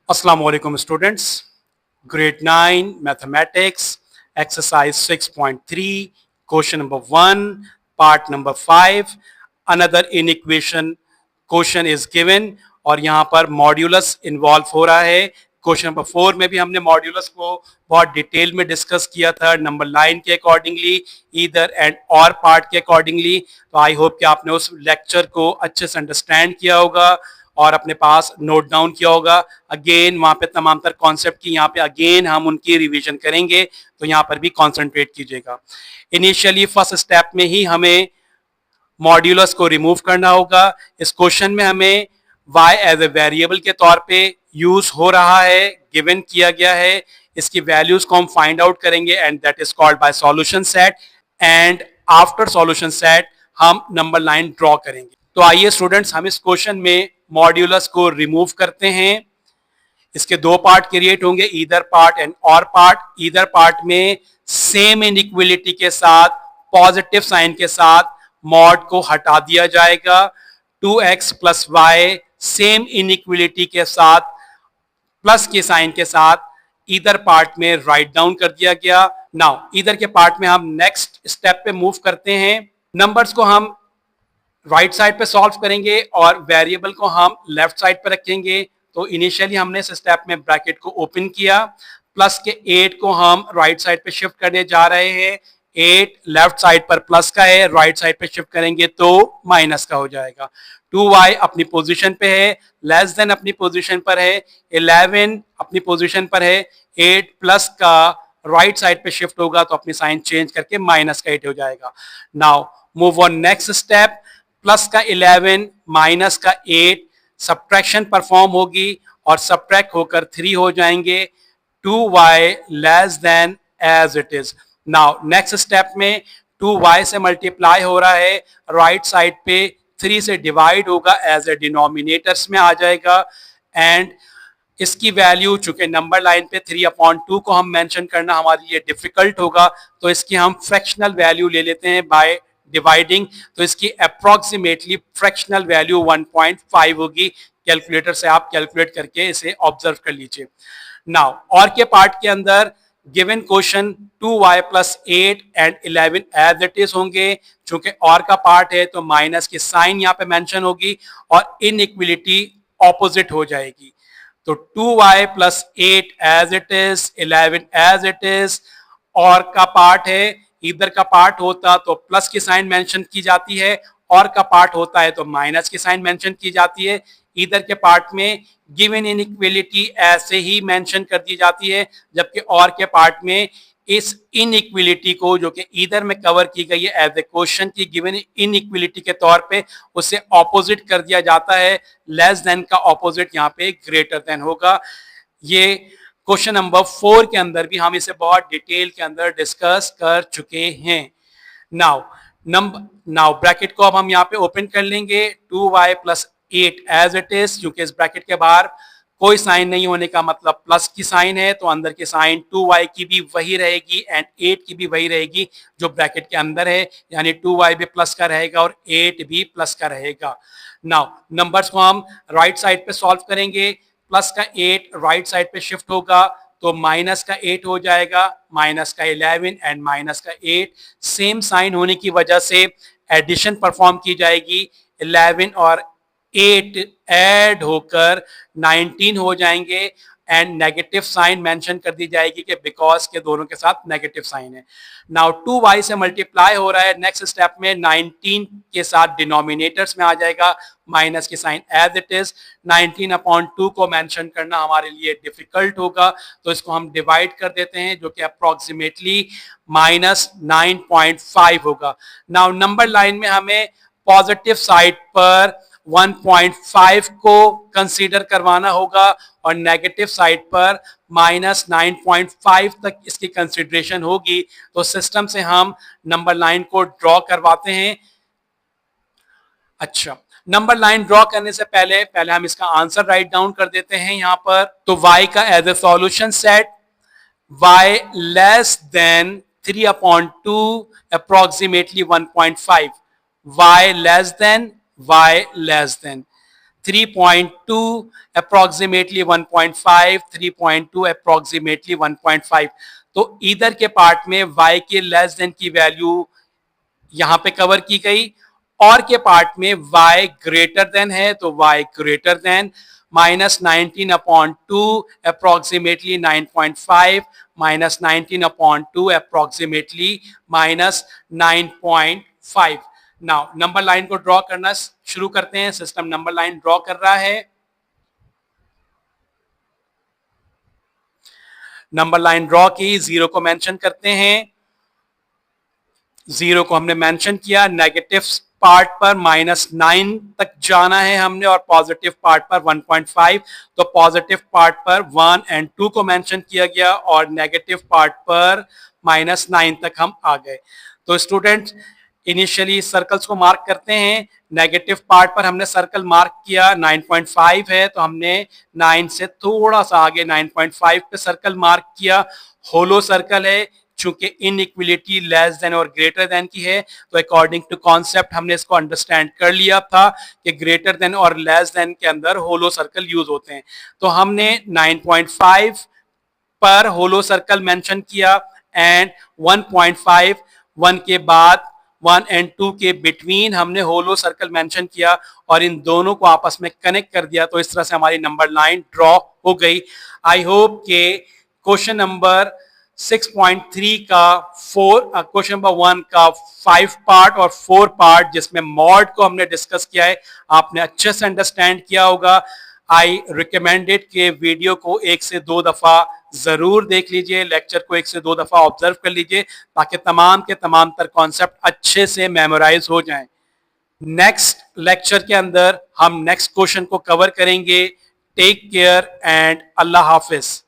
Assalamu alaikum students. Grade 9 Mathematics Exercise 6.3 Question number 1 Part number 5 Another inequation question is given और यहाँ पर modulus involve हो रहा है। क्वेश्चन नंबर 4 में भी हमने मॉड्यूलस को बहुत डिटेल में डिस्कस किया था नंबर लाइन के अकॉर्डिंगली, ईदर एंड और पार्ट के अकॉर्डिंगली। तो आई होप कि आपने उस लेक्चर को अच्छे से अंडरस्टैंड किया होगा और अपने पास नोट डाउन किया होगा। अगेन वहां पे तमाम तर कॉन्सेप्ट की यहाँ पे अगेन हम उनकी रिवीजन करेंगे, तो यहाँ पर भी कॉन्सेंट्रेट कीजिएगा। इनिशियली फर्स्ट स्टेप में ही हमें मॉड्यूलस को रिमूव करना होगा। इस क्वेश्चन में हमें y एज ए वेरिएबल के तौर पे यूज हो रहा है, गिवन किया गया है। इसकी वैल्यूज को हम फाइंड आउट करेंगे and that is called by solution set. And after solution set हम नंबर लाइन ड्रॉ करेंगे। तो आइए स्टूडेंट्स, हम इस क्वेश्चन में मॉड्यूलस को रिमूव करते हैं। इसके दो पार्ट क्रिएट होंगे, ईदर पार्ट एंड और पार्ट। ईदर पार्ट में सेम इनइक्वलिटी के साथ, पॉजिटिव साइन के साथ मॉड को हटा दिया जाएगा। 2x plus Y same inequality के साथ प्लस के साइन के साथ ईदर पार्ट में राइट डाउन कर दिया गया। नाउ ईदर के पार्ट में हम नेक्स्ट स्टेप पे मूव करते हैं। नंबर्स को हम राइट साइड पे सॉल्व करेंगे और वेरिएबल को हम लेफ्ट साइड पे रखेंगे। तो इनिशियली हमने इस स्टेप में ब्रैकेट को ओपन किया, प्लस के 8 को हम राइट साइड पे शिफ्ट करने जा रहे हैं। 8 लेफ्ट साइड पर प्लस का है, राइट साइड पे शिफ्ट करेंगे तो माइनस का हो जाएगा। 2y अपनी पोजीशन पे है, लेस देन अपनी पोजीशन पर है, 11 अपनी पोजीशन पर है। 8 प्लस का राइट साइड पे शिफ्ट होगा तो अपनी साइन चेंज करके माइनस का 8 हो जाएगा। Now move on next step. Plus का 11 माइनस का 8, सब्ट्रैक्शन परफॉर्म होगी और सब्ट्रैक्ट होकर 3 हो जाएंगे। 2y less than as it is. Now next step में 2y से मल्टीप्लाई हो रहा है, राइट साइड पे 3 से डिवाइड होगा, एज ए डिनोमिनेटर्स में आ जाएगा। एंड इसकी वैल्यू, चूंकि नंबर लाइन पे 3/2 को हम मेंशन करना हमारे लिए डिफिकल्ट होगा, तो इसकी हम फ्रैक्शनल वैल्यू ले लेते हैं बाय डिवाइडिंग। तो इसकी अप्रोक्सीमेटली फ्रैक्शनल वैल्यू 1.5 होगी। कैलकुलेटर से आप कैलकुलेट करके इसे ऑब्जर्व कर लीजिए। नाउ और के पार्ट के अंदर given question 2y plus 8 and 11 as it is होंगे। चूंकि और का पार्ट है तो माइनस की साइन यहाँ पे मेंशन होगी और इनइक्वलिटी ऑपोजिट हो जाएगी। तो 2y plus 8 as it is, 11 as it is. और का पार्ट है, इधर का पार्ट होता तो प्लस की साइन मेंशन की जाती है, और का पार्ट होता है तो माइनस की साइन मेंशन की जाती है। इधर के पार्ट में गिवन इनइक्वलिटी ऐसे ही मेंशन कर दी जाती है, जबकि और के पार्ट में इस इनइक्वलिटी को, जो कि इधर में कवर की गई है एज ए क्वेश्चन की गिवन इनइक्वलिटी के तौर पे, उसे ऑपोजिट कर दिया जाता है। लेस देन का ऑपोजिट यहाँ पे ग्रेटर देन होगा। ये क्वेश्चन नंबर 4 के अंदर भी हम इसे बहुत डिटेल के अंदर डिस्कस कर चुके हैं। नाउ ब्रैकेट को अब हम यहाँ पे ओपन कर लेंगे। 2y plus 8 as it is, क्योंकि इस ब्रैकेट के बाहर कोई साइन नहीं होने का मतलब प्लस की साइन है, तो अंदर की साइन 2y की भी वही रहेगी एंड 8 की भी वही रहेगी जो ब्रैकेट के अंदर है, यानी 2y भी प्लस का रहेगा और 8 भी प्लस का रहेगा। नाउ नंबर्स को हम राइट साइड पे सॉल्व करेंगे। प्लस का 8 राइट साइड पे शिफ्ट होगा तो माइनस का 8 हो जाएगा, माइनस का 11 एंड माइनस का 8। सेम साइन होने की वजह से एडिशन परफॉर्म की जाएगी। 11 और 8 ऐड होकर 19 हो जाएंगे एंड नेगेटिव साइन मेंशन कर दी जाएगी कि बिकॉज के दोनों के साथ नेगेटिव साइन है। नाउ 2y से मल्टीप्लाई हो रहा है, नेक्स्ट स्टेप में 19 के साथ डिनोमिनेटर्स में आ जाएगा, माइनस की साइन एज इट इज। 19/2 को मेंशन करना हमारे लिए डिफिकल्ट होगा, तो इसको हम डिवाइड कर देते हैं, जो कि अप्रोक्सीमेटली -9.5 होगा। नाउ नंबर लाइन में हमें पॉजिटिव साइड पर 1.5 को कंसीडर करवाना होगा और नेगेटिव साइड पर -9.5 तक इसकी कंसीडरेशन होगी। तो सिस्टम से हम नंबर लाइन को ड्रॉ करवाते हैं। अच्छा, नंबर लाइन ड्रॉ करने से पहले हम इसका आंसर राइट डाउन कर देते हैं यहाँ पर। तो y का as a solution set, y less than 3/2 approximately 1.5, y less than 3.2 approximately 1.5, 3.2 approximately 1.5। तो इधर के पार्ट में y के लेस देन की वैल्यू यहां पे कवर की गई, और के पार्ट में y ग्रेटर देन है तो y greater than -19/2 approximately 9.5 -19/2 approximately -9.5। Now number line को ड्रॉ करना शुरू करते हैं। सिस्टम नंबर लाइन ड्रॉ कर रहा है। नंबर लाइन ड्रॉ की, जीरो को मेंशन करते हैं। जीरो को हमने मेंशन किया, नेगेटिव पार्ट पर -9 तक जाना है हमने और पॉजिटिव पार्ट पर 1.5। तो पॉजिटिव पार्ट पर 1 और 2 को मेंशन किया गया और नेगेटिव पार्ट पर -9 तक हम आ गए। तो स्टूडेंट्स इनिशियली सर्कल्स को मार्क करते हैं। नेगेटिव पार्ट पर हमने सर्कल मार्क किया, 9.5 है तो हमने 9 से थोड़ा सा आगे 9.5 पे सर्कल मार्क किया। होलो सर्कल है, चूंकि इनइक्वलिटी लेस देन और ग्रेटर देन की है तो अकॉर्डिंग टू कॉन्सेप्ट हमने इसको अंडरस्टैंड कर लिया था कि ग्रेटर देन और लेस देन के अंदर होलो सर्कल यूज होते हैं। तो हमने 9.5 पर होलो सर्कल मेंशन किया एंड 1.5, 1 के बाद 1 और 2 के बिटवीन हमने होलो सर्कल मेंशन किया और इन दोनों को आपस में कनेक्ट कर दिया। तो इस तरह से हमारी नंबर लाइन ड्रॉ हो गई। आई होप के क्वेश्चन नंबर 6.3 का क्वेश्चन नंबर 1 का 5 पार्ट और 4 पार्ट जिसमें मॉड को हमने डिस्कस किया है आपने अच्छे से अंडरस्टैंड किया होगा। आई रिकमेंडेड के वीडियो को 1 से 2 दफा जरूर देख लीजिए, लेक्चर को 1 से 2 दफा ऑब्जर्व कर लीजिए ताकि तमाम के तमाम तर कॉन्सेप्ट अच्छे से मेमोराइज हो जाएं। नेक्स्ट लेक्चर के अंदर हम नेक्स्ट क्वेश्चन को कवर करेंगे। टेक केयर एंड अल्लाह हाफिज।